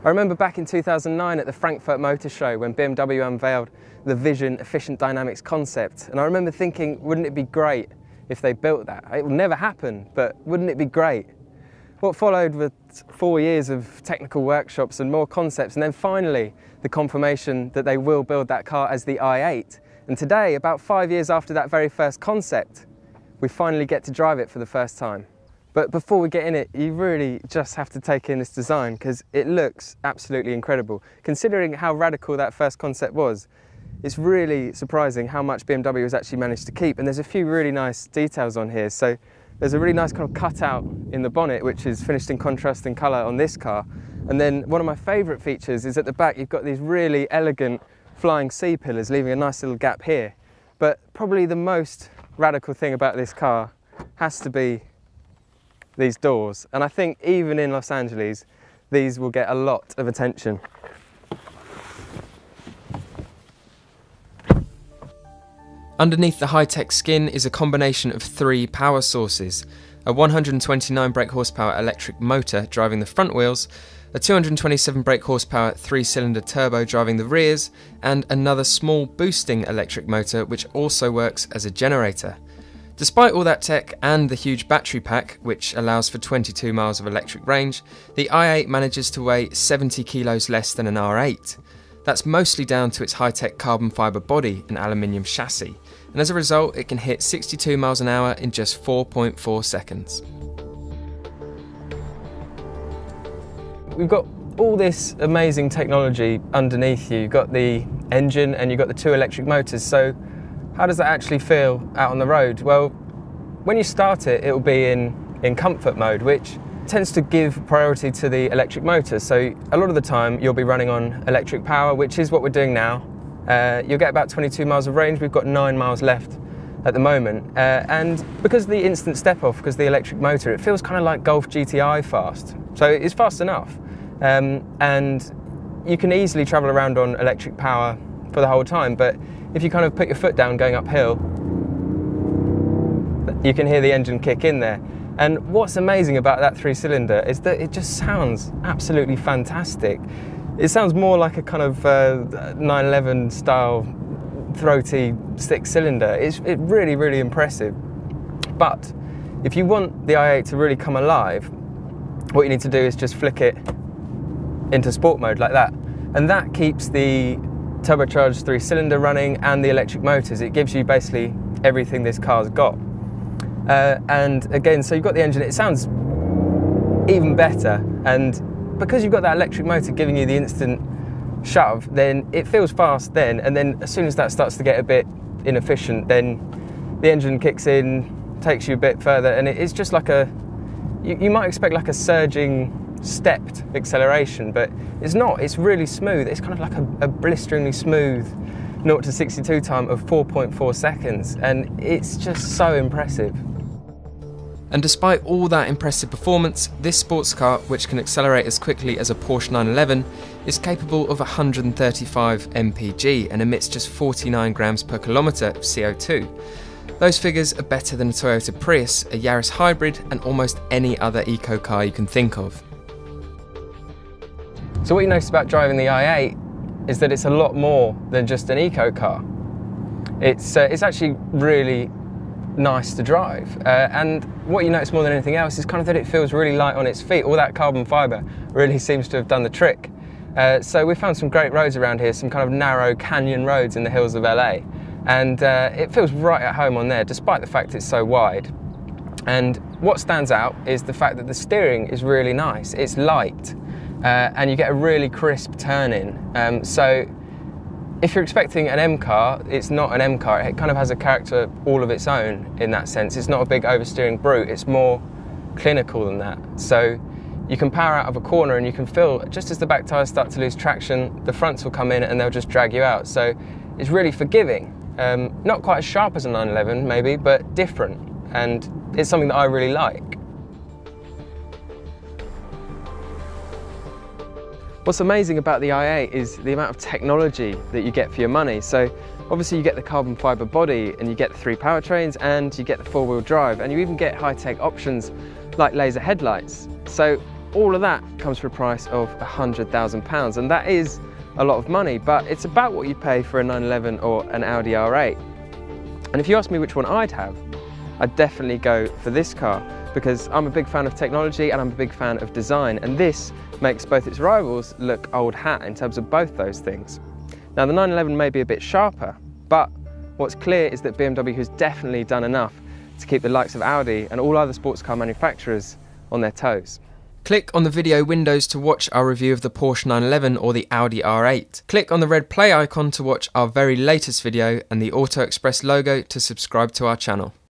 I remember back in 2009 at the Frankfurt Motor Show when BMW unveiled the Vision Efficient Dynamics concept, and I remember thinking, wouldn't it be great if they built that? It will never happen, but wouldn't it be great? What followed was 4 years of technical workshops and more concepts, and then finally the confirmation that they will build that car as the i8. And today, about 5 years after that very first concept, we finally get to drive it for the first time. But before we get in it, you really just have to take in this design because it looks absolutely incredible. Considering how radical that first concept was, it's really surprising how much BMW has actually managed to keep. And there's a few really nice details on here. So there's a really nice kind of cutout in the bonnet, which is finished in contrasting colour on this car. And then one of my favourite features is at the back, you've got these really elegant flying C-pillars, leaving a nice little gap here. But probably the most radical thing about this car has to be these doors, and I think even in Los Angeles these will get a lot of attention. Underneath the high-tech skin is a combination of 3 power sources: a 129 brake horsepower electric motor driving the front wheels, a 227 brake horsepower 3-cylinder turbo driving the rears, and another small boosting electric motor which also works as a generator. Despite all that tech and the huge battery pack, which allows for 22 miles of electric range, the i8 manages to weigh 70 kilos less than an R8. That's mostly down to its high-tech carbon fibre body and aluminium chassis, and as a result it can hit 62 miles an hour in just 4.4 seconds. We've got all this amazing technology underneath you. You've got the engine and you've got the 2 electric motors, so how does that actually feel out on the road? Well, when you start it, it will be in comfort mode, which tends to give priority to the electric motor. So a lot of the time you'll be running on electric power, which is what we're doing now. You'll get about 22 miles of range. We've got 9 miles left at the moment. And because of the instant step off, because of the electric motor, it feels kind of like Golf GTI fast. So it's fast enough. And you can easily travel around on electric power for the whole time, but if you kind of put your foot down going uphill, you can hear the engine kick in there. And what's amazing about that 3-cylinder is that it just sounds absolutely fantastic. It sounds more like a kind of 911 style throaty 6-cylinder. It's really, really impressive. But if you want the i8 to really come alive, what you need to do is just flick it into sport mode like that. And that keeps the turbocharged 3-cylinder running and the electric motors. It gives you basically everything this car's got. And again, so you've got the engine, it sounds even better, and because you've got that electric motor giving you the instant shove, then it feels fast then, and then as soon as that starts to get a bit inefficient, then the engine kicks in, takes you a bit further, and it's just like you might expect like a surging stepped acceleration, but it's not. It's really smooth. It's kind of like a blisteringly smooth 0 to 62 time of 4.4 seconds, and it's just so impressive. And despite all that impressive performance, this sports car, which can accelerate as quickly as a Porsche 911, is capable of 135 mpg and emits just 49 grams per kilometre of CO2. Those figures are better than a Toyota Prius, a Yaris hybrid, and almost any other eco car you can think of. So what you notice about driving the i8 is that it's a lot more than just an eco car. It's actually really nice to drive, and what you notice more than anything else is kind of that it feels really light on its feet. All that carbon fibre really seems to have done the trick. So we found some great roads around here, some kind of narrow canyon roads in the hills of LA, and it feels right at home on there despite the fact it's so wide. And what stands out is the fact that the steering is really nice. It's light. And you get a really crisp turn-in. So if you're expecting an M car, it's not an M car. It kind of has a character all of its own in that sense. It's not a big oversteering brute. It's more clinical than that. So you can power out of a corner and you can feel, just as the back tyres start to lose traction, the fronts will come in and they'll just drag you out. So it's really forgiving. Not quite as sharp as a 911 maybe, but different. And it's something that I really like. What's amazing about the i8 is the amount of technology that you get for your money. So obviously you get the carbon fibre body and you get the 3 powertrains and you get the 4-wheel drive, and you even get high-tech options like laser headlights. So all of that comes for a price of £100,000, and that is a lot of money, but it's about what you pay for a 911 or an Audi R8. And if you ask me which one I'd have, I'd definitely go for this car, because I'm a big fan of technology and I'm a big fan of design, and this makes both its rivals look old hat in terms of both those things. Now, the 911 may be a bit sharper, but what's clear is that BMW has definitely done enough to keep the likes of Audi and all other sports car manufacturers on their toes. Click on the video windows to watch our review of the Porsche 911 or the Audi R8. Click on the red play icon to watch our very latest video and the Auto Express logo to subscribe to our channel.